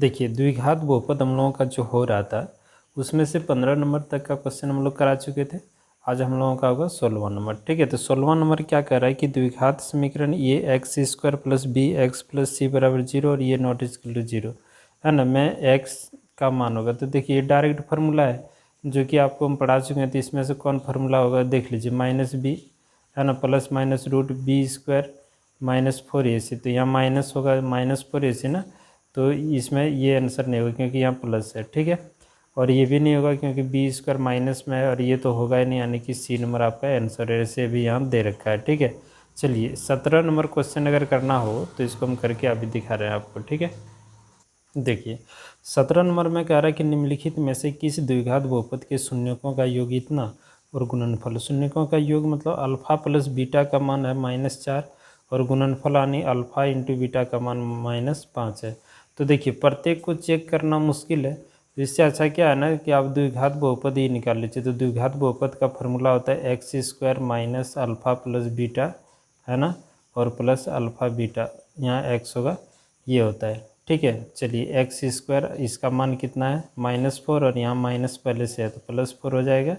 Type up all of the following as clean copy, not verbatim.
देखिए द्विघात बहुपद हम लोगों का जो हो रहा था उसमें से 15 नंबर तक का क्वेश्चन हम लोग करा चुके थे। आज हम लोगों का होगा 16वां नंबर। ठीक है, तो 16वां नंबर क्या कह रहा है कि द्विघात समीकरण ये x square plus B X plus C बराबर 0 और ये नॉट इक्वल टू 0 है ना, में एक्स का मान होगा। तो देखिए ये डायरेक्ट फार्मूला है जो कि आपको हम पढ़ा चुके हैं। तो इसमें से कौन फार्मूला होगा देख लीजिए, माइनस बी है ना, plus minus root b square minus 4ac। तो यहाँ माइनस होगा माइनस 4ac ना, तो इसमें ये आंसर नहीं होगा क्योंकि यहाँ प्लस है। ठीक है, और ये भी नहीं होगा क्योंकि बी स्क्वायर माइनस में है और ये तो होगा ही नहीं, यानी कि सी नंबर आपका आंसर है। ऐसे भी यहाँ दे रखा है। ठीक है, चलिए 17 नंबर क्वेश्चन अगर करना हो तो इसको हम करके अभी दिखा रहे हैं आपको। ठीक है, देखिए 17 नंबर में कह रहा है कि निम्नलिखित में से किस द्विघात बहुपद के शून्यकों का योग इतना और गुणनफल। शून्यकों का योग मतलब अल्फा प्लस बीटा का मान है -4 और गुणनफल यानी अल्फा इंटू बीटा का मान -5 है। तो देखिए प्रत्येक को चेक करना मुश्किल है, तो इससे अच्छा क्या है ना कि आप द्विघात बहुपद ही निकाल लीजिए। तो द्विघात बहुपद का फॉर्मूला होता है x square minus alpha plus beta है ना, और प्लस अल्फा बीटा, यहाँ एक्स होगा, ये होता है। ठीक है, चलिए एक्स स्क्वायर इसका मान कितना है -4 और यहाँ माइनस पहले से है तो +4 हो जाएगा,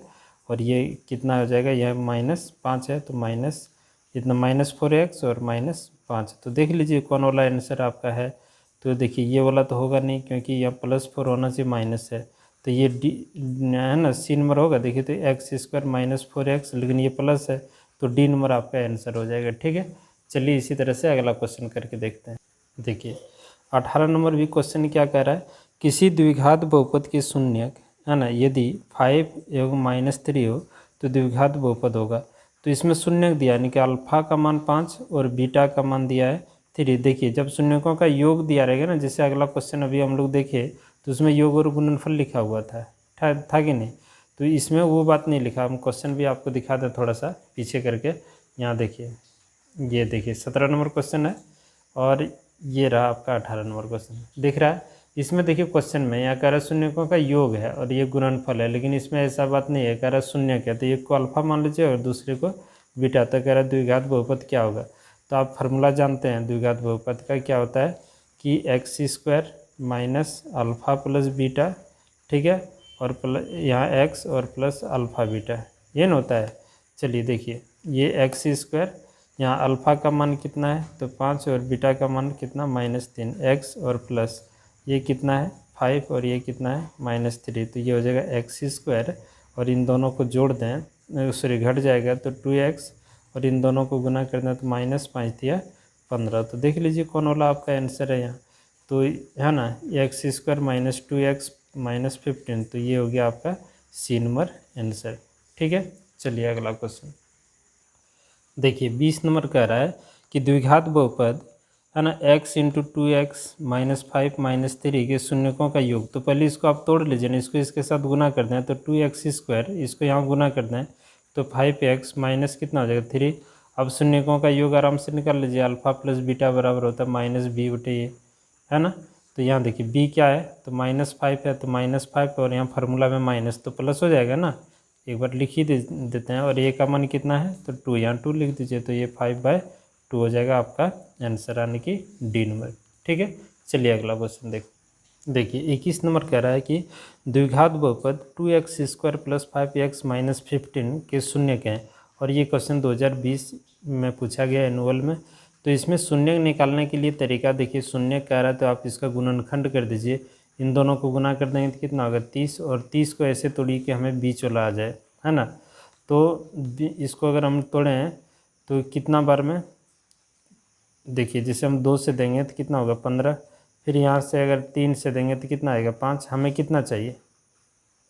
और ये कितना हो जाएगा, यह -5 है तो माइनस इतना -4x और -5। तो देख लीजिए कौन वाला आंसर आपका है। तो देखिए ये वाला तो होगा नहीं क्योंकि यहाँ +4 होना चाहिए, माइनस है, तो ये डी है ना, सी नंबर होगा। देखिए तो एक्स स्क्वायर -4x, लेकिन ये प्लस है तो डी नंबर आपका आंसर हो जाएगा। ठीक है, चलिए इसी तरह से अगला क्वेश्चन करके देखते हैं। देखिए 18 नंबर भी क्वेश्चन क्या कह रहा है, किसी द्विघात बहुपद के शून्यक है ना यदि 5 एवं -3 हो तो द्विघात बहुपद होगा। तो इसमें शून्यक दिया यानी कि अल्फा का मान 5 और बीटा का मान दिया है 3। देखिए जब शून्यकों का योग दिया रहेगा ना, जैसे अगला क्वेश्चन अभी हम लोग देखे तो उसमें योग और गुणनफल लिखा हुआ था कि नहीं, तो इसमें वो बात नहीं लिखा। हम क्वेश्चन भी आपको दिखा दें थोड़ा सा पीछे करके। यहाँ देखिए, ये देखिए 17 नंबर क्वेश्चन है और ये रहा आपका 18 नंबर क्वेश्चन। दिख रहा है इसमें, देखिए क्वेश्चन में यहाँ कह रहा है शून्यकों का योग है और ये गुणनफल है, लेकिन इसमें ऐसा बात नहीं है। कह रहा है शून्यक है तो एक को अल्फा मान लीजिए और दूसरे को बीटा। तो कह रहा है द्विघात बहुपद क्या होगा। तो आप फार्मूला जानते हैं द्विघात बहुपद का क्या होता है कि x square minus alpha plus beta, ठीक है, और प्लस यहाँ एक्स और प्लस अल्फा बीटा, ये ना होता है। चलिए देखिए ये एक्स स्क्वायर, यहाँ अल्फ़ा का मान कितना है तो 5 और बीटा का मान कितना -3, एक्स और प्लस ये कितना है 5 और ये कितना है -3। तो ये हो जाएगा एक्स स्क्वायर और इन दोनों को जोड़ दें, सॉरी घट जाएगा तो 2x, और इन दोनों को गुना कर दें तो -5 दिया 15। तो देख लीजिए कौन वाला आपका आंसर है यहाँ, तो है ना एक्स स्क्वायर -2x -15। तो ये हो गया आपका सी नंबर आंसर। ठीक है, चलिए अगला क्वेश्चन देखिए 20 नंबर कह रहा है कि द्विघात बहुपद है ना x इंटू 2x -5 -3 के शून्यकों का योग। तो पहले इसको आप तोड़ लीजिए ना, इसको इसके साथ गुना कर दें तो 2x स्क्वायर, इसको यहाँ गुना कर दें तो 5x माइनस कितना हो जाएगा 3। अब शून्यकों का योग आराम से निकाल लीजिए, अल्फा प्लस बीटा बराबर होता है -b/a, है ना। तो यहाँ देखिए b क्या है तो -5 है, तो -5 और यहाँ फार्मूला में माइनस तो प्लस हो जाएगा ना, एक बार लिख ही देते हैं। और ए का मान कितना है तो 2, यहाँ 2 लिख दीजिए तो ये 5/2 हो जाएगा आपका आंसर, यानी कि डी नंबर। ठीक है, चलिए अगला क्वेश्चन देखिए 21 नंबर कह रहा है कि द्विघात बहुपद 2x स्क्वायर प्लस 5x -15 के शून्यक हैं, और ये क्वेश्चन 2020 में पूछा गया एनुअल में। तो इसमें शून्यक निकालने के लिए तरीका देखिए, शून्यक कह रहा है तो आप इसका गुणनखंड कर दीजिए, इन दोनों को गुना कर देंगे तो कितना होगा 30, और 30 को ऐसे तोड़िए कि हमें बीच वाला आ जाए, है ना। तो इसको अगर हम तोड़ें तो कितना बार में, देखिए जैसे हम 2 से देंगे तो कितना होगा 15, फिर यहाँ से अगर 3 से देंगे तो कितना आएगा 5, हमें कितना चाहिए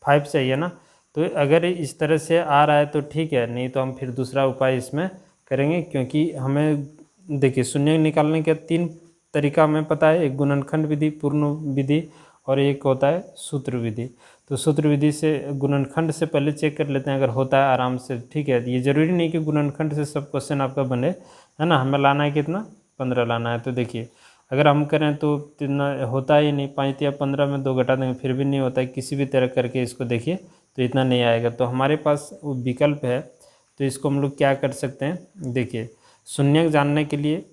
5 चाहिए ना। तो अगर इस तरह से आ रहा है तो ठीक है, नहीं तो हम फिर दूसरा उपाय इसमें करेंगे, क्योंकि हमें देखिए शून्य निकालने के 3 तरीका हमें पता है, एक गुणनखंड विधि, पूर्ण विधि, और एक होता है सूत्र विधि। तो सूत्र विधि से गुणनखंड से पहले चेक कर लेते हैं, अगर होता है आराम से ठीक है। ये ज़रूरी नहीं कि गुणनखंड से सब क्वेश्चन आपका बने, है ना। हमें लाना है कितना 15 लाना है। तो देखिए अगर हम करें तो इतना होता ही नहीं, 5 या 15 में 2 घटा देंगे फिर भी नहीं होता है, किसी भी तरह करके इसको देखिए तो इतना नहीं आएगा। तो हमारे पास वो विकल्प है, तो इसको हम लोग क्या कर सकते हैं, देखिए शून्यक जानने के लिए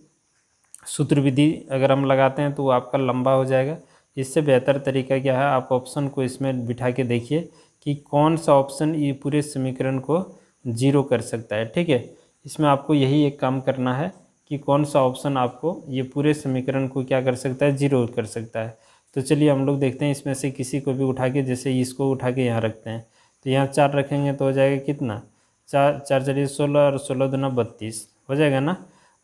सूत्र विधि अगर हम लगाते हैं तो वो आपका लंबा हो जाएगा, इससे बेहतर तरीका क्या है, आप ऑप्शन को इसमें बिठा के देखिए कि कौन सा ऑप्शन ये पूरे समीकरण को जीरो कर सकता है। ठीक है, इसमें आपको यही एक काम करना है कि कौन सा ऑप्शन आपको ये पूरे समीकरण को क्या कर सकता है, जीरो कर सकता है। तो चलिए हम लोग देखते हैं इसमें से किसी को भी उठा के, जैसे इसको उठा के यहाँ रखते हैं, तो यहाँ 4 रखेंगे तो हो जाएगा कितना, 4 चलिए 16 और 16 दूना 32 हो जाएगा ना।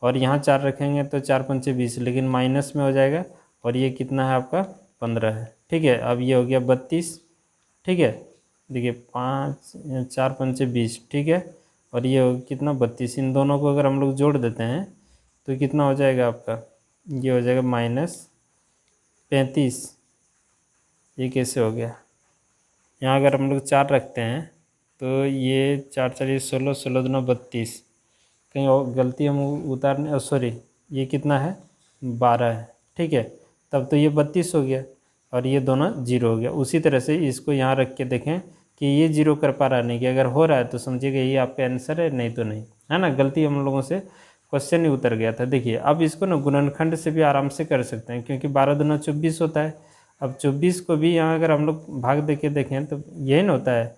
और यहाँ 4 रखेंगे तो 4 पंचे 20, लेकिन माइनस में हो जाएगा, और ये कितना है आपका 15 है। ठीक है, अब ये हो गया 32। ठीक है, देखिए 5 4 पंचे 20। ठीक है, और ये हो कितना 32। इन दोनों को अगर हम लोग जोड़ देते हैं तो कितना हो जाएगा आपका, ये हो जाएगा -35। ये कैसे हो गया, यहाँ अगर हम लोग 4 रखते हैं तो ये 4 चलिए 16, 16 दूना 32, कहीं और गलती हम उतारने, सॉरी ये कितना है 12 है। ठीक है, तब तो ये 32 हो गया और ये दोनों जीरो हो गया। उसी तरह से इसको यहाँ रख के देखें कि ये जीरो कर पा रहा नहीं, कि अगर हो रहा है तो समझिएगा ये आपका आंसर है, नहीं तो नहीं है ना। गलती हम लोगों से क्वेश्चन ही उतर गया था। देखिए अब इसको ना गुणनखंड से भी आराम से कर सकते हैं, क्योंकि 12 दूना 24 होता है। अब 24 को भी यहाँ अगर हम लोग भाग दे के देखें तो यही ना होता है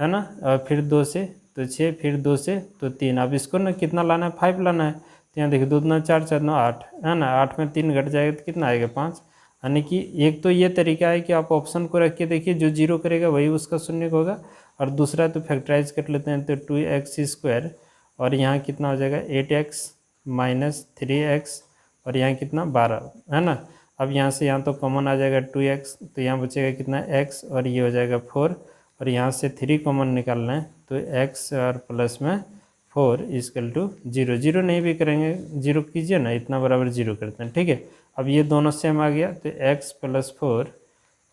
ना। और फिर 2 से तो 6, फिर 2 से तो 3। अब इसको ना कितना लाना है, 5 लाना है। तो यहाँ देखिए 2 दूना 4, 4 दूना 8 है ना, 8 में 3 घट जाएगा तो कितना आएगा 5। यानी कि एक तो ये तरीका है कि आप ऑप्शन को रख के देखिए, जो जीरो करेगा वही उसका शून्य होगा। और दूसरा तो फैक्टराइज कर लेते हैं, तो 2x² और यहाँ कितना हो जाएगा 8x - 3x और यहाँ कितना 12 है ना। अब यहाँ से यहाँ तो कॉमन आ जाएगा 2x, तो यहाँ बचेगा कितना x और ये हो जाएगा 4, और यहाँ से 3 कॉमन निकालना है तो x और प्लस में 4 = 0। जीरो नहीं भी करेंगे, जीरो कीजिए ना, इतना बराबर जीरो करते हैं। ठीक है, अब ये दोनों सेम आ गया तो x + 4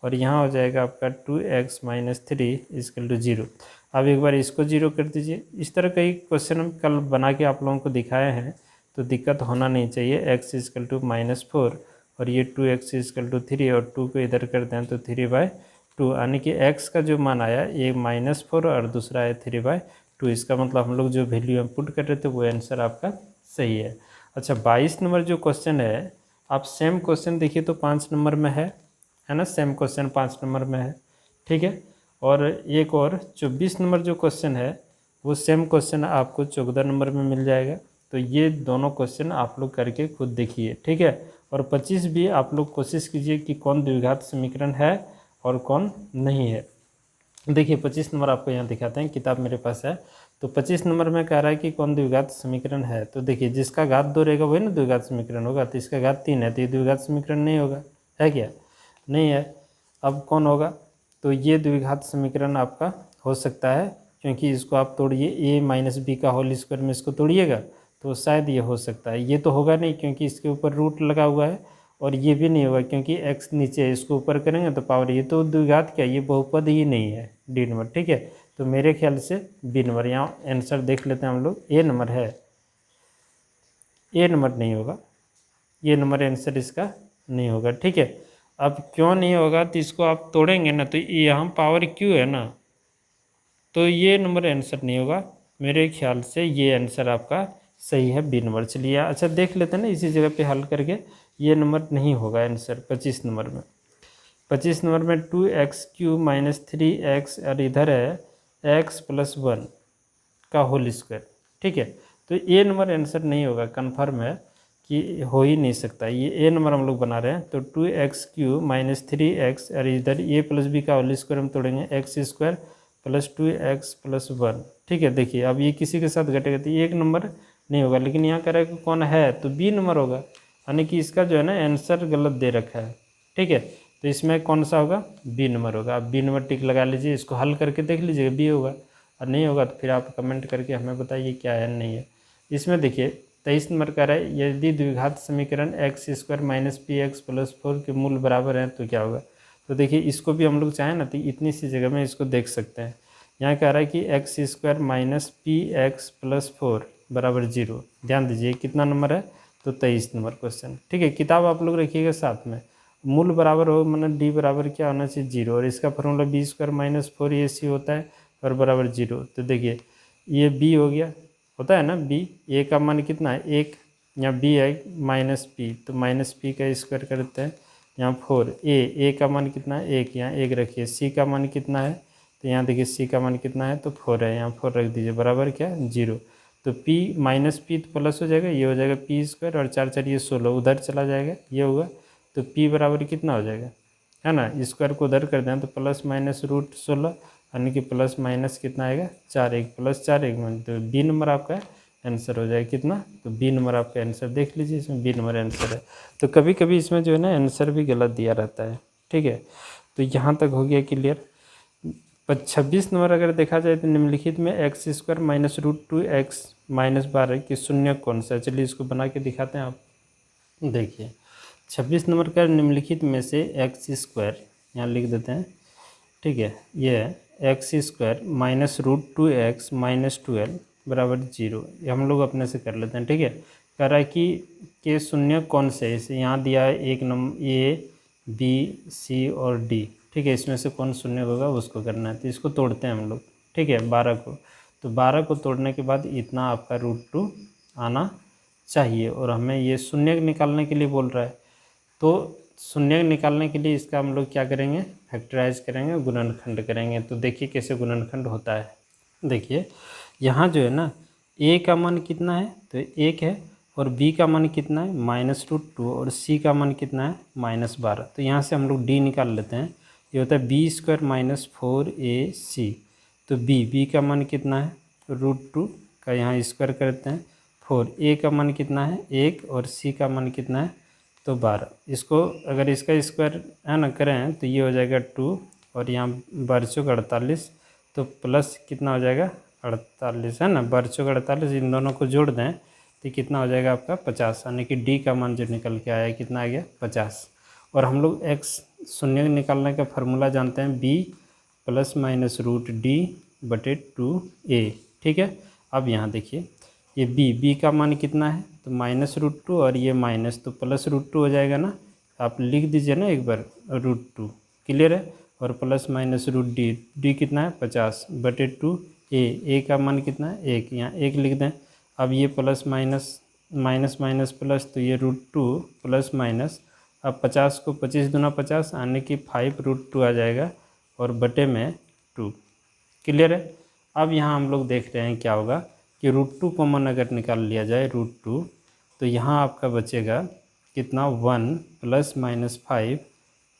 और यहाँ हो जाएगा आपका 2x - 3 = 0। अब एक बार इसको जीरो कर दीजिए। इस तरह कई क्वेश्चन हम कल बना के आप लोगों को दिखाए हैं, तो दिक्कत होना नहीं चाहिए। x = -4 और ये 2x = 3 और 2 को इधर करते हैं तो 3/2, यानी कि x का जो मान आया ये -4 और दूसरा है 3/2। इसका मतलब हम लोग जो वैल्यू हम पुट कर रहे थे वो आंसर आपका सही है। अच्छा 22 नंबर जो क्वेश्चन है, आप सेम क्वेश्चन देखिए तो 5 नंबर में है ना, सेम क्वेश्चन 5 नंबर में है। ठीक है, और एक और 24 नंबर जो क्वेश्चन है वो सेम क्वेश्चन आपको 14 नंबर में मिल जाएगा। तो ये दोनों क्वेश्चन आप लोग करके खुद देखिए। ठीक है, और 25 भी आप लोग कोशिश कीजिए कि कौन द्विघात समीकरण है और कौन नहीं है। देखिए 25 नंबर आपको यहाँ दिखाते हैं, किताब मेरे पास है। तो 25 नंबर में कह रहा है कि कौन द्विघात समीकरण है। तो देखिए जिसका घात 2 रहेगा वही ना द्विघात समीकरण होगा, तो इसका घात 3 है तो ये द्विघात समीकरण नहीं होगा, है क्या, नहीं है। अब कौन होगा, तो ये द्विघात समीकरण आपका हो सकता है, क्योंकि इसको आप तोड़िए, a - b का होल स्क्वायर में इसको तोड़िएगा तो शायद ये हो सकता है। ये तो होगा नहीं क्योंकि इसके ऊपर रूट लगा हुआ है, और ये भी नहीं होगा क्योंकि x नीचे है, इसको ऊपर करेंगे तो पावर। ये तो द्विघात क्या, ये बहुपद ही नहीं है, डी नंबर। ठीक है, तो मेरे ख्याल से बी नंबर। यहाँ आंसर देख लेते हैं हम लोग, ए नंबर है, ए नंबर नहीं होगा, ये नंबर आंसर इसका नहीं होगा। ठीक है, अब क्यों नहीं होगा, तो इसको आप तोड़ेंगे ना तो यहाँ पावर क्यू है ना, तो ये नंबर आंसर नहीं होगा। मेरे ख्याल से ये आंसर आपका सही है, बी नंबर। चलिए अच्छा देख लेते हैं ना इसी जगह पे हल करके, ये नंबर नहीं होगा आंसर 25 नंबर में। 25 नंबर में 2x³ - 3x और इधर है x + 1 का होल स्क्वायर। ठीक है, तो ए नंबर आंसर नहीं होगा, कन्फर्म है कि हो ही नहीं सकता। ये ए नंबर हम लोग बना रहे हैं, तो 2x³ - 3x और इधर a + b का होल स्क्वायर हम तोड़ेंगे, x² + 2x + 1। ठीक है, देखिए अब ये किसी के साथ घटेगा तो एक नंबर नहीं होगा, लेकिन यहाँ कह रहा है कि कौन है, तो बी नंबर होगा, यानी कि इसका जो है ना आंसर गलत दे रखा है। ठीक है, तो इसमें कौन सा होगा, बी नंबर होगा। आप बी नंबर टिक लगा लीजिए, इसको हल करके देख लीजिएगा, बी होगा। और नहीं होगा तो फिर आप कमेंट करके हमें बताइए क्या है नहीं है। इसमें देखिए 23 नंबर कह रहा है, यदि द्विघात समीकरण x² - px + 4 के मूल बराबर हैं तो क्या होगा। तो देखिए इसको भी हम लोग चाहें ना तो इतनी सी जगह में इसको देख सकते हैं। यहाँ कह रहा है कि x² - px + 4 = 0। ध्यान दीजिए कितना नंबर है, तो 23 नंबर क्वेश्चन। ठीक है, किताब आप लोग रखिएगा साथ में। मूल बराबर हो मतलब डी बराबर क्या होना चाहिए, 0, और इसका फॉर्मूला b² - 4ac होता है और बराबर 0। तो देखिए ये b हो गया, होता है ना b, a का मान कितना है 1, या b है -p, तो -p का स्क्वायर करते हैं यहाँ 4, ए का मान कितना है 1, यहाँ 1 रखिए। सी का मान कितना है, तो यहाँ देखिए सी का मान कितना है, तो 4 है, यहाँ 4 रख दीजिए, बराबर क्या 0। तो p माइनस पी तो प्लस हो जाएगा, ये हो जाएगा पी स्क्वायर, और 4 4 ये 16 उधर चला जाएगा, ये होगा। तो p बराबर कितना हो जाएगा, है ना, स्क्वायर को उधर कर दें तो प्लस माइनस रूट 16, यानी कि प्लस माइनस कितना आएगा 4 1 प्लस 4 1, तो बी नंबर आपका आंसर हो जाएगा कितना, तो बी नंबर आपका आंसर देख लीजिए, इसमें बी नंबर आंसर है। तो कभी कभी इसमें जो है ना आंसर भी गलत दिया रहता है, ठीक है। तो यहाँ तक हो गया क्लियर। 26 नंबर अगर देखा जाए तो निम्नलिखित में x square minus root 2 x minus 12 की शून्य कौन सा है। चलिए इसको बना के दिखाते हैं आप। देखिए 26 नंबर का निम्नलिखित में से एक्स स्क्वायर यहाँ लिख देते हैं, ठीक है। ये x square minus root 2 x minus 12 बराबर 0, ये हम लोग अपने से कर लेते हैं, ठीक है। कह रहा है कि के शून्य कौन से है, इसे यहाँ दिया है 1 नंबर ए बी सी और डी, ठीक है। इसमें से कौन शून्य होगा उसको करना है, तो इसको तोड़ते हैं हम लोग, ठीक है 12 को। तो 12 को तोड़ने के बाद इतना आपका रूट 2 आना चाहिए, और हमें ये शून्य निकालने के लिए बोल रहा है। तो शून्य निकालने के लिए इसका हम लोग क्या करेंगे, फैक्टराइज करेंगे, गुणनखंड करेंगे। तो देखिए कैसे गुणनखंड होता है। देखिए यहाँ जो है ना ए का मान कितना है, तो 1 है, और बी का मान कितना है माइनस रूट 2, और सी का मान कितना है माइनस 12। तो यहाँ से हम लोग डी निकाल लेते हैं, ये होता है बी स्क्वायर माइनस 4ac। तो बी का मान कितना है रूट 2 का, यहाँ स्क्वायर करते हैं 4, ए का मान कितना है 1, और सी का मान कितना है तो 12। इसको अगर इसका स्क्वायर है ना करें तो ये हो जाएगा 2, और यहाँ 12 48, तो प्लस कितना हो जाएगा 48, है ना, 12 48, इन दोनों को जोड़ दें तो कितना हो जाएगा आपका 50, यानी कि डी का मान जो निकल के आया कितना आ गया 50। और हम लोग एक्स शून्य निकालने का फार्मूला जानते हैं, b plus minus root d बटे 2a, ठीक है। अब यहाँ देखिए ये बी का मान कितना है तो माइनस रूट 2, और ये माइनस तो प्लस रूट 2 हो जाएगा ना, आप लिख दीजिए ना एक बार रूट 2, क्लियर है। और प्लस माइनस रूट डी कितना है 50 बटे 2a का मान कितना है 1, यहाँ 1 लिख दें। अब ये plus minus minus minus plus, तो ये रूट 2 प्लस माइनस, अब 50 को 25 दूना 50, आने की 5 रूट 2 आ जाएगा, और बटे में 2, क्लियर है। अब यहाँ हम लोग देख रहे हैं क्या होगा कि रूट 2 कॉमन अगर निकाल लिया जाए रूट 2, तो यहाँ आपका बचेगा कितना 1 प्लस माइनस 5,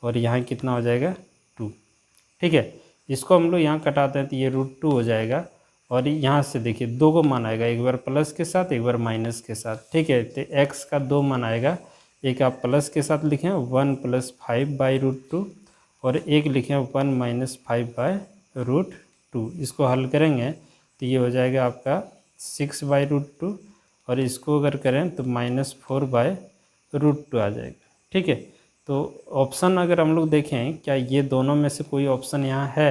और यहाँ कितना हो जाएगा 2, ठीक है। इसको हम लोग यहाँ कटाते हैं तो ये रूट 2 हो जाएगा, और यहाँ से देखिए 2 को मान आएगा, एक बार प्लस के साथ एक बार माइनस के साथ, ठीक है। तो x का 2 मान आएगा, एक आप प्लस के साथ लिखें 1 प्लस 5 बाई रूट 2, और एक लिखें 1 माइनस 5 बाई रूट 2। इसको हल करेंगे तो ये हो जाएगा आपका 6 बाई रूट 2, और इसको अगर करें तो माइनस 4 बाई रूट 2 आ जाएगा, ठीक है। तो ऑप्शन अगर हम लोग देखें क्या ये दोनों में से कोई ऑप्शन यहाँ है,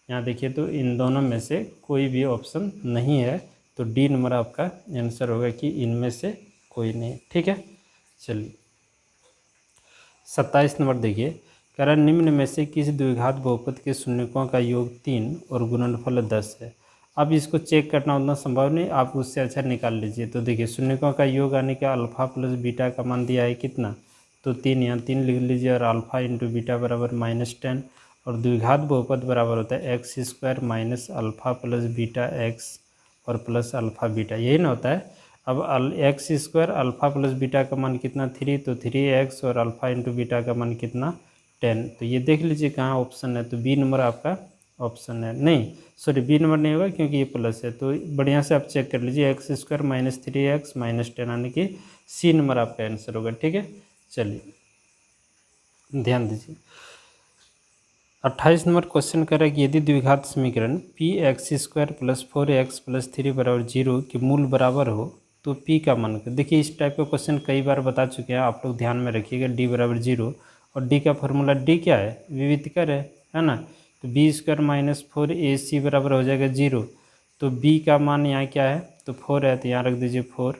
यहाँ देखिए तो इन दोनों में से कोई भी ऑप्शन नहीं है, तो डी नंबर आपका आंसर होगा कि इनमें से कोई नहीं, ठीक है। चलिए 27 नंबर देखिए, कह रहा निम्न में से किसी द्विघात बहुपद के शून्यकों का योग 3 और गुणनफल 10 है। अब इसको चेक करना उतना संभव नहीं, आप उससे अच्छा निकाल लीजिए। तो देखिए शून्यकों का योग आने का अल्फ़ा प्लस बीटा का मान दिया है कितना, तो 3, यहाँ 3 लिख लीजिए, और अल्फ़ा इंटू बीटा बराबर -10, और द्विघात बहुपद बराबर होता है x square minus alpha plus beta x और प्लस अल्फ़ा बीटा, यही ना होता है। अब x square alpha plus beta का मान कितना 3, तो 3x, और अल्फ़ा इंटू बीटा का मान कितना 10। तो ये देख लीजिए कहाँ ऑप्शन है, तो बी नंबर आपका ऑप्शन है, नहीं सॉरी बी नंबर नहीं होगा क्योंकि ये प्लस है। तो बढ़िया से आप चेक कर लीजिए, x square minus 3x minus 10, यानी कि सी नंबर आपका आंसर होगा, ठीक है। चलिए ध्यान दीजिए 28 नंबर क्वेश्चन कर रहा है कि यदि द्विघात समीकरण P x square plus 4x plus 3 बराबर 0 के मूल बराबर हो तो p का मान कर। देखिए इस टाइप का क्वेश्चन कई बार बता चुके हैं, आप लोग ध्यान में रखिएगा। d बराबर 0, और d का फॉर्मूला d क्या है विविधकर है ना, तो बी स्क्वायर माइनस 4ac बराबर हो जाएगा 0। तो b का मान यहाँ क्या है तो 4 है, तो यहाँ रख दीजिए 4,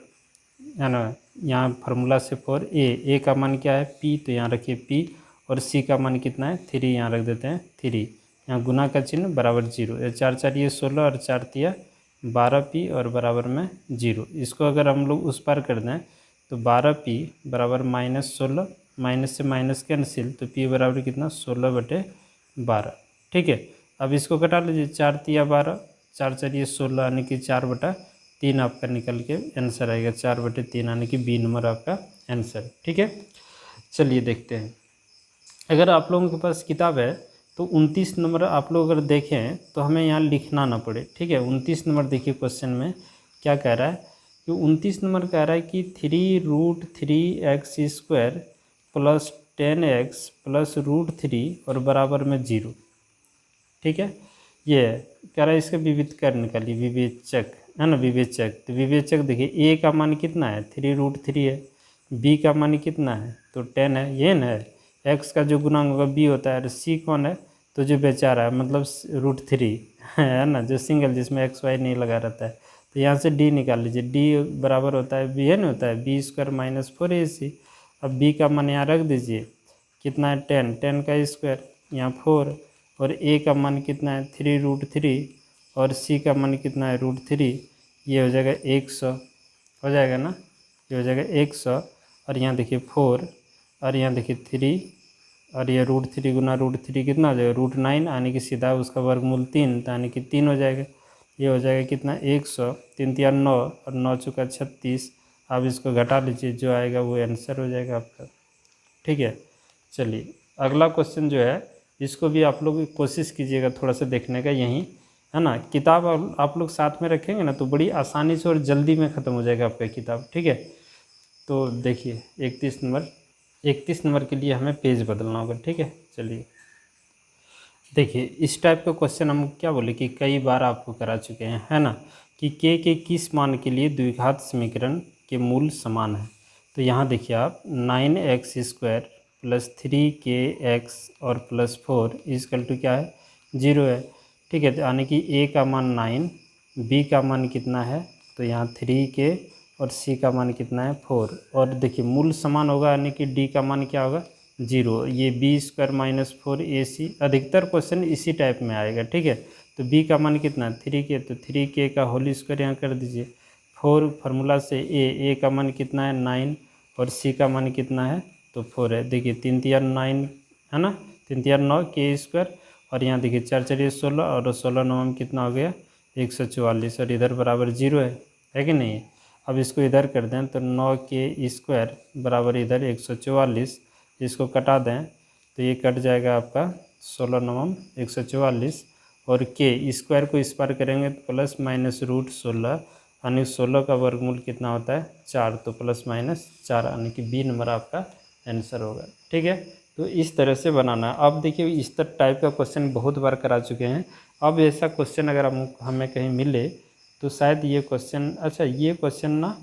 है ना, यहाँ फार्मूला से 4। a का मान क्या है p, तो यहाँ रखिए p, और c का मान कितना है 3, यहाँ रख देते हैं 3, यहाँ गुना का चिन्ह बराबर 0, 4 4 ये 16, और 4 तिया 12p, और बराबर में 0। इसको अगर हम लोग उस पार कर दें तो 12p बराबर -16 माइनस से माइनस कैंसिल, तो p बराबर कितना 16/12। ठीक है, अब इसको घटा लीजिए, 4 तिया 12, 4 चलिए 16 यानी कि 4/3 आपका निकल के आंसर आएगा, 4/3 यानी कि बी नंबर आपका आंसर। ठीक है, चलिए देखते हैं। अगर आप लोगों के पास किताब है तो 29 नंबर आप लोग अगर देखें तो हमें यहाँ लिखना ना पड़े। ठीक है, 29 नंबर देखिए क्वेश्चन में क्या कह रहा है कि 29 नंबर कह रहा है कि 3√3x² + 10x + √3 और बराबर में 0। ठीक है, ये है कह रहा है इसका विविधकर निकालिए, विवेचक है ना, विवेचक। तो विवेचक देखिए ए का मान कितना है 3√3 है, बी का मान कितना है तो 10 है, ये ना है। एक्स का जो गुणांक होगा बी होता है, और सी कौन है तो जो बेचारा है मतलब √3 है ना, जो सिंगल जिसमें एक्स वाई नहीं लगा रहता है। तो यहाँ से डी निकाल लीजिए, डी बराबर होता है बी, है ना, होता है b² - 4ac। अब बी का मान यहाँ रख दीजिए, कितना है 10, 10 का स्क्वायर यहाँ 4, और ए का मान कितना है 3√3, और सी का मान कितना है √3, ये हो जाएगा 100, हो जाएगा ना, ये हो जाएगा 100। और यहाँ देखिए 4, और यहाँ देखिए 3, और ये √3 गुना √3 कितना हो जाएगा √9, यानी कि सीधा उसका वर्गमूल 3, यानी कि 3 हो जाएगा। ये हो जाएगा कितना 100, 3 तिया 9, और 9 चौका 36। आप इसको घटा लीजिए, जो आएगा वो आंसर हो जाएगा आपका। ठीक है, चलिए अगला क्वेश्चन जो है इसको भी आप लोग कोशिश कीजिएगा थोड़ा सा देखने का, यहीं है ना। किताब आप लोग साथ में रखेंगे ना तो बड़ी आसानी से और जल्दी में ख़त्म हो जाएगा आपका किताब। ठीक है, तो देखिए 31 नंबर के लिए हमें पेज बदलना होगा। ठीक है, चलिए देखिए इस टाइप का क्वेश्चन हम क्या बोले कि कई बार आपको करा चुके हैं, है ना, कि के किस मान के लिए द्विघात समीकरण के मूल समान है। तो यहाँ देखिए आप 9x² + 3kx और +4 इक्वल टू क्या है 0 है। ठीक है, तो यानी कि ए का मान 9, बी का मान कितना है तो यहाँ 3k, और सी का मान कितना है 4। और देखिए मूल समान होगा यानी कि डी का मान क्या होगा 0, ये b² - 4ac। अधिकतर क्वेश्चन इसी टाइप में आएगा। ठीक है, तो b का मान कितना है 3k, तो 3k का होल स्क्वायर यहाँ कर दीजिए। 4 फार्मूला से ए का मान कितना है 9, और सी का मान कितना है तो 4 है। देखिए 3 तिया 9 है ना, 3 तिया 9 k², और यहाँ देखिए 4 चलिए 16, और 16 9 में कितना हो गया 144, और इधर बराबर 0 है कि नहीं। अब इसको इधर कर दें तो 9k² बराबर इधर 144, इसको कटा दें तो ये कट जाएगा आपका 16 9 144, और k² को इस पार करेंगे तो ±√16, यानी 16 का वर्गमूल कितना होता है 4, तो ±4, यानी कि बी नंबर आपका आंसर होगा। ठीक है, तो इस तरह से बनाना है। अब देखिए इस तरह टाइप का क्वेश्चन बहुत बार करा चुके हैं। अब ऐसा क्वेश्चन अगर हमें कहीं मिले तो शायद ये क्वेश्चन, अच्छा ये क्वेश्चन ना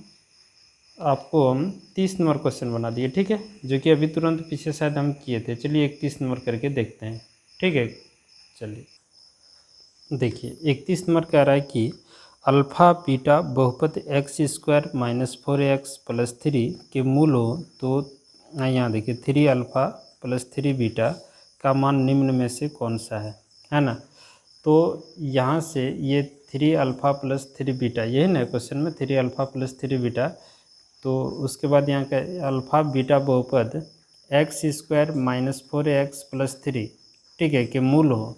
आपको हम 30 नंबर क्वेश्चन बना दिए। ठीक है, जो कि अभी तुरंत पीछे शायद हम किए थे। चलिए 31 नंबर करके देखते हैं। ठीक है, चलिए देखिए 31 नंबर कह रहा है कि अल्फ़ा बीटा बहुपद x² - 4x + 3 के मूल हो तो यहाँ देखिए 3α + 3β का मान निम्न में से कौन सा है ना। तो यहाँ से ये 3α + 3β, यही ना क्वेश्चन में 3α + 3β, तो उसके बाद यहाँ का अल्फ़ा बीटा बहुपद x² - 4x + 3, ठीक है, कि मूल हो,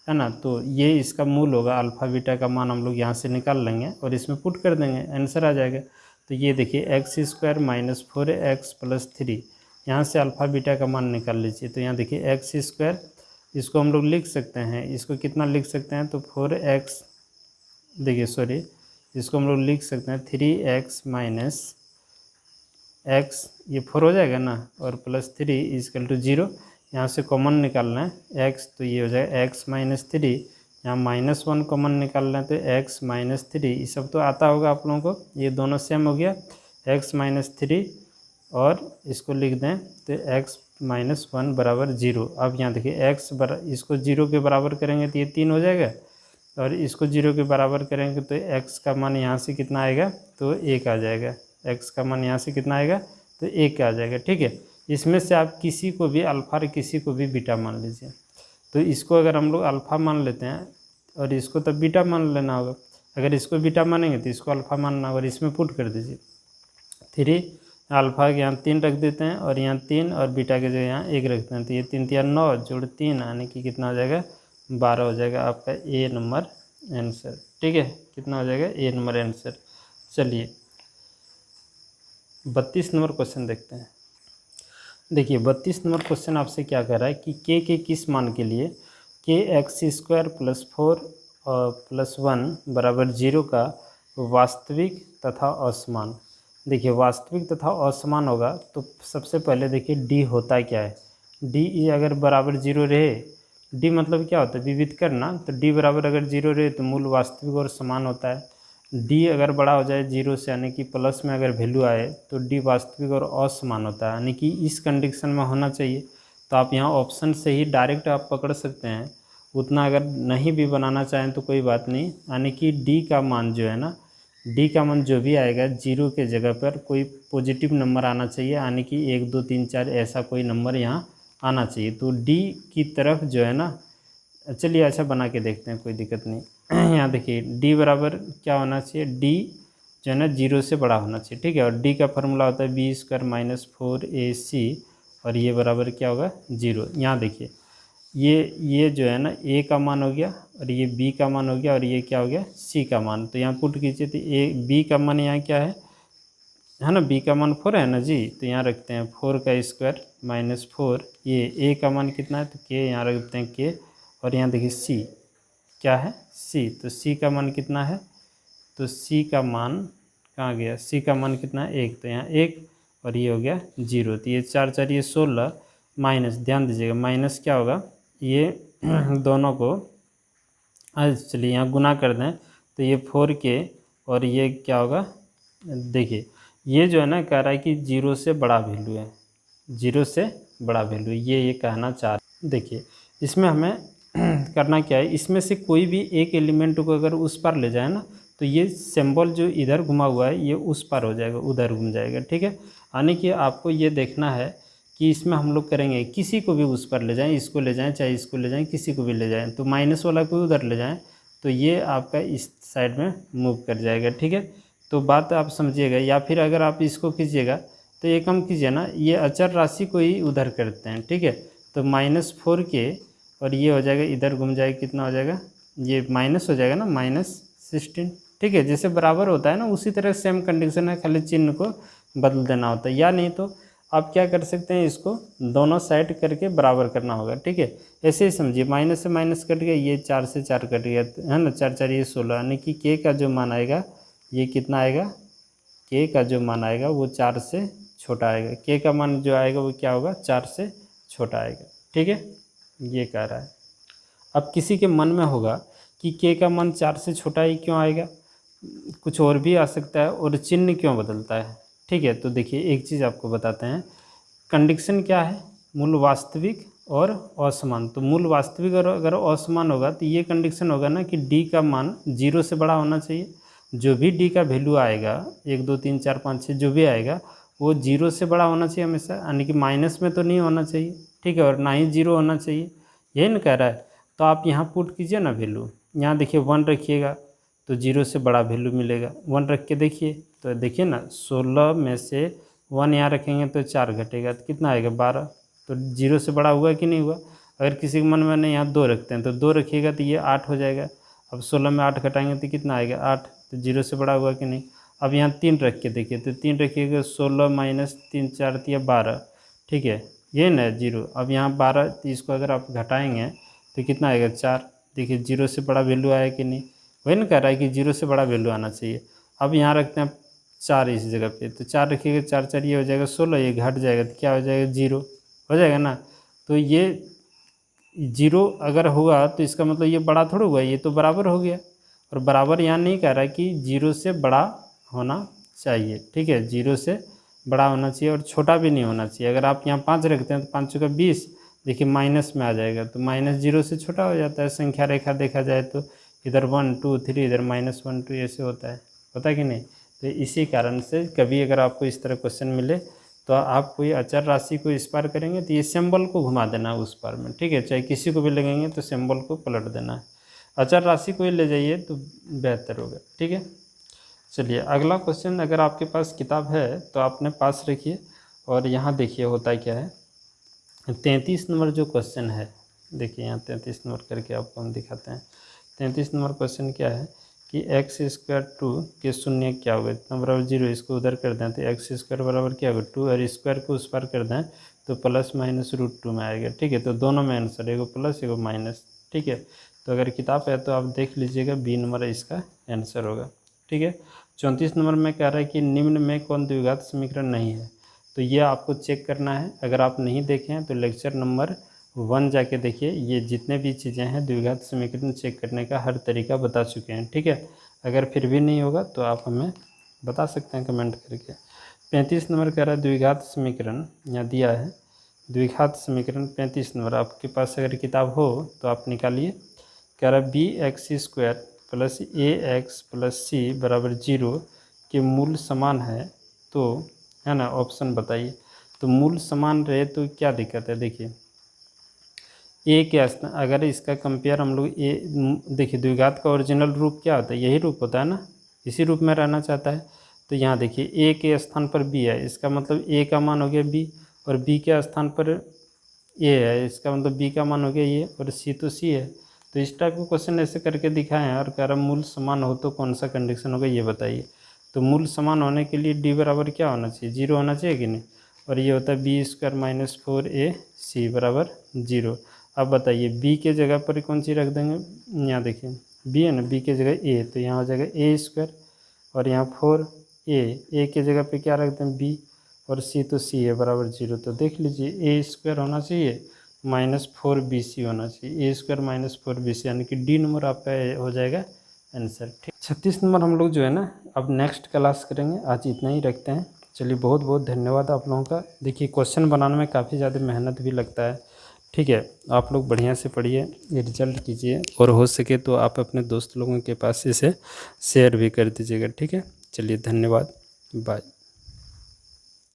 है ना। तो ये इसका मूल होगा, अल्फ़ा बीटा का मान हम लोग यहाँ से निकाल लेंगे और इसमें पुट कर देंगे, आंसर आ जाएगा। तो ये देखिए x² - 4x + 3, यहाँ से अल्फ़ा बीटा का मान निकाल लीजिए। तो यहाँ देखिए x², इसको हम लोग लिख सकते हैं, इसको कितना लिख सकते हैं तो 4x, देखिए सॉरी, इसको हम लोग लिख सकते हैं 3x - x, ये 4 हो जाएगा ना, और +3 = 0, यहाँ से कॉमन निकालना है x, तो ये हो जाएगा x - 3, यहाँ -1 कॉमन निकालना है तो x - 3, ये सब तो आता होगा आप लोगों को, ये दोनों सेम हो गया x - 3, और इसको लिख दें तो x - 1 बराबर 0। अब यहाँ देखिए इसको 0 के बराबर करेंगे तो ये 3 हो जाएगा, और इसको 0 के बराबर करेंगे तो x का मान यहाँ से कितना आएगा तो 1 आ जाएगा, x का मान यहाँ से कितना आएगा तो 1 आ जाएगा। ठीक है, इसमें से आप किसी को भी अल्फ़ा और किसी को भी बीटा मान लीजिए। तो इसको अगर हम लोग अल्फ़ा मान लेते हैं और इसको तब बीटा मान लेना होगा, अगर इसको बीटा मानेंगे तो इसको अल्फ़ा मानना होगा, और इसमें पुट कर दीजिए 3 अल्फ़ा के यहाँ 3 रख देते हैं और यहाँ 3 और बीटा के जगह यहाँ 1 रखते हैं, तो ये 3 3 9 जोड़ 3 यानी कि कितना हो जाएगा 12 हो जाएगा आपका ए नंबर आंसर। ठीक है, कितना हो जाएगा ए नंबर आंसर। चलिए 32 नंबर क्वेश्चन देखते हैं। देखिए 32 नंबर क्वेश्चन आपसे क्या कह रहा है कि के किस मान के लिए के एक्स स्क्वायर प्लस 4 और प्लस 1 बराबर 0 का वास्तविक तथा असमान। देखिए वास्तविक तथा असमान होगा तो सबसे पहले देखिए डी होता क्या है, डी अगर बराबर 0 रहे, डी मतलब क्या होता है विविध करना, तो डी बराबर अगर 0 रहे तो मूल वास्तविक और समान होता है। डी अगर बड़ा हो जाए 0 से यानी कि प्लस में अगर वैल्यू आए तो डी वास्तविक और असमान होता है, यानी कि इस कंडीशन में होना चाहिए। तो आप यहाँ ऑप्शन से ही डायरेक्ट आप पकड़ सकते हैं, उतना अगर नहीं भी बनाना चाहें तो कोई बात नहीं, यानी कि डी का मान जो है ना, डी का मान जो भी आएगा 0 के जगह पर कोई पॉजिटिव नंबर आना चाहिए, यानी कि 1 2 3 4 ऐसा कोई नंबर यहाँ आना चाहिए। तो डी की तरफ जो है ना, चलिए अच्छा बना के देखते हैं, कोई दिक्कत नहीं। यहाँ देखिए डी बराबर क्या होना चाहिए, डी जो है ना 0 से बड़ा होना चाहिए। ठीक है, और डी का फार्मूला होता है बी स्क्वायर माइनस 4ac और ये बराबर क्या होगा 0। यहाँ देखिए ये जो है ना ए का मान हो गया और ये बी का मान हो गया और ये क्या हो गया सी का मान। तो यहाँ पुट कीजिए तो ए बी का मान यहाँ क्या है ना, बी का मान 4 है ना जी, तो यहाँ रखते हैं 4 का स्क्वायर माइनस 4, ये ए का मान कितना है तो के यहाँ रखते हैं के, और यहाँ देखिए सी क्या है सी, तो सी का मान कितना है, तो सी का मान कहाँ गया, सी का मान कितना है 1, तो यहाँ 1 और ये हो गया 0। तो ये 4 4 ये 16 माइनस, ध्यान दीजिएगा माइनस क्या होगा, ये दोनों को चलिए यहाँ गुना कर दें तो ये 4k और ये क्या होगा, देखिए ये जो है ना कह रहा है कि 0 से बड़ा वैल्यू है, 0 से बड़ा वैल्यू ये कहना चाह रहा है। देखिए इसमें हमें करना क्या है, इसमें से कोई भी एक एलिमेंट को अगर उस पार ले जाए ना तो ये सिंबल जो इधर घुमा हुआ है ये उस पार हो जाएगा, उधर घूम जाएगा। ठीक है, यानी कि आपको ये देखना है कि इसमें हम लोग करेंगे किसी को भी उस पर ले जाएं, इसको ले जाएं चाहे इसको ले जाएं, किसी को भी ले जाएं, तो माइनस वाला को उधर ले जाएं तो ये आपका इस साइड में मूव कर जाएगा। ठीक है, तो बात आप समझिएगा, या फिर अगर आप इसको कीजिएगा तो ये कम कीजिए ना, ये अचर राशि को ही उधर करते हैं। ठीक है, तो -4k और ये हो जाएगा इधर घूम जाएगा, कितना हो जाएगा, ये माइनस हो जाएगा ना -16। ठीक है, जैसे बराबर होता है ना उसी तरह सेम कंडीशन है, खाली चिन्ह को बदल देना होता है। या नहीं तो आप क्या कर सकते हैं, इसको दोनों साइड करके बराबर करना होगा। ठीक है, ऐसे ही समझिए, माइनस से माइनस कट गया, ये 4 से 4 कट गया है ना, 4 4 ये 16, यानी कि के का जो मान आएगा ये कितना आएगा, के का जो मान आएगा वो 4 से छोटा आएगा, के का मान जो आएगा वो क्या होगा 4 से छोटा आएगा। ठीक है, ये कह रहा है। अब किसी के मन में होगा कि के का मान 4 से छोटा ही क्यों आएगा, कुछ और भी आ सकता है, और चिन्ह क्यों बदलता है। ठीक है, तो देखिए एक चीज़ आपको बताते हैं, कंडीशन क्या है, मूल वास्तविक और असमान। तो मूल वास्तविक और अगर असमान होगा तो ये कंडीशन होगा ना कि डी का मान 0 से बड़ा होना चाहिए, जो भी डी का वैल्यू आएगा 1 2 3 4 5 6 जो भी आएगा वो 0 से बड़ा होना चाहिए हमेशा, यानी कि माइनस में तो नहीं होना चाहिए। ठीक है, और ना ही 0 होना चाहिए, यही ना कह रहा है। तो आप यहाँ पुट कीजिए ना वैल्यू, यहाँ देखिए 1 रखिएगा तो 0 से बड़ा वैल्यू मिलेगा, 1 रख के देखिए तो देखिए ना 16 में से 1 यहाँ रखेंगे तो 4 घटेगा तो कितना आएगा 12, तो 0 से बड़ा हुआ कि नहीं हुआ। अगर किसी के मन में नहीं यहाँ 2 रखते हैं तो 2 रखिएगा तो ये 8 हो जाएगा, अब 16 में 8 घटाएंगे तो कितना आएगा 8, तो 0 से बड़ा हुआ कि नहीं। अब यहाँ 3 रख के देखिए तो 3 रखिएगा, 16 माइनस 3 4 दिया 12। ठीक है, ये ना 0, अब यहाँ 12, तो इसको अगर आप घटाएंगे तो कितना आएगा 4। देखिए 0 से बड़ा वैल्यू आया कि नहीं, वही ना कह रहा है कि 0 से बड़ा वैल्यू आना चाहिए। अब यहाँ रखते हैं 4 इस जगह पे, तो 4 रखिएगा, 4 4 ये हो जाएगा 16, ये घट जाएगा तो क्या हो जाएगा 0 हो जाएगा ना। तो ये 0 अगर हुआ तो इसका मतलब ये बड़ा थोड़ा हुआ, ये तो बराबर हो गया, और बराबर यहाँ नहीं कह रहा है कि 0 से बड़ा होना चाहिए। ठीक है, 0 से बड़ा होना चाहिए और छोटा भी नहीं होना चाहिए। अगर आप यहाँ 5 रखते हैं तो 5 का 20, देखिए माइनस में आ जाएगा, तो -0 से छोटा हो जाता है। संख्या रेखा देखा जाए तो इधर 1 2 3, इधर -1 2 ऐसे होता है कि नहीं। तो इसी कारण से कभी अगर आपको इस तरह क्वेश्चन मिले तो आप कोई अचर राशि को इस पार करेंगे तो ये सिंबल को घुमा देना है उस पार में। ठीक है, चाहे किसी को भी लगेंगे तो सिंबल को पलट देना है, अचर राशि को ही ले जाइए तो बेहतर होगा। ठीक है, चलिए अगला क्वेश्चन, अगर आपके पास किताब है तो आपने पास रखिए, और यहाँ देखिए होता क्या है। 33 नंबर जो क्वेश्चन है, देखिए यहाँ 33 नंबर करके आपको हम दिखाते हैं। 33 नंबर क्वेश्चन क्या है कि एक्स स्क्वायर 2 के शून्य क्या होगा, इतना बराबर 0, इसको उधर कर दें तो एक्स स्क्वायर बराबर क्या होगा 2, और स्क्वायर को उस पार कर दें तो प्लस माइनस √2 में आएगा। ठीक है, तो दोनों में आंसर, एगो प्लस एगो माइनस। ठीक है, तो अगर किताब है तो आप देख लीजिएगा, बी नंबर इसका आंसर होगा। ठीक है, 34 नंबर में कह रहा है कि निम्न में कौन द्विघात समीकरण नहीं है, तो ये आपको चेक करना है। अगर आप नहीं देखे हैं तो लेक्चर नंबर 1 जाके देखिए, ये जितने भी चीज़ें हैं द्विघात समीकरण चेक करने का हर तरीका बता चुके हैं। ठीक है, अगर फिर भी नहीं होगा तो आप हमें बता सकते हैं कमेंट करके। 35 नंबर कह रहा है द्विघात समीकरण, यहाँ दिया है द्विघात समीकरण 35 नंबर, आपके पास अगर किताब हो तो आप निकालिए। कह रहा है bx² plus ax plus c बराबर 0 के मूल समान है, तो है ना, ऑप्शन बताइए। तो मूल समान रहे तो क्या दिक्कत है, देखिए ए के स्थान, अगर इसका कंपेयर हम लोग ए, देखिए द्विघात का ओरिजिनल रूप क्या होता है, यही रूप होता है ना, इसी रूप में रहना चाहता है। तो यहाँ देखिए ए के स्थान पर बी है, इसका मतलब ए का मान हो गया बी, और बी के स्थान पर ए है, इसका मतलब बी का मान हो गया ये, और सी तो सी है। तो इस टाइप का क्वेश्चन ऐसे करके दिखाए हैं, और कह रहा मूल समान हो तो कौन सा कंडीशन होगा ये बताइए। तो मूल समान होने के लिए डी बराबर क्या होना चाहिए, 0 होना चाहिए कि नहीं, और ये होता है b² - 4ac बराबर 0। अब बताइए बी के जगह पर कौन सी रख देंगे, यहाँ देखिए बी है ना, बी के जगह ए, तो यहाँ हो जाएगा a², और यहाँ 4a के जगह पे क्या रख दें बी, और सी तो सी है बराबर 0। तो देख लीजिए a² होना चाहिए -4bc होना चाहिए, a² - 4bc, यानी कि डी नंबर आपका हो जाएगा आंसर। ठीक, 36 नंबर हम लोग जो है ना अब नेक्स्ट क्लास करेंगे, आज इतना ही रखते हैं। चलिए बहुत बहुत धन्यवाद आप लोगों का। देखिए क्वेश्चन बनाने में काफ़ी ज़्यादा मेहनत भी लगता है। ठीक है, आप लोग बढ़िया से पढ़िए, ये रिजल्ट कीजिए, और हो सके तो आप अपने दोस्त लोगों के पास इसे शेयर भी कर दीजिएगा। ठीक है, चलिए धन्यवाद, बाय।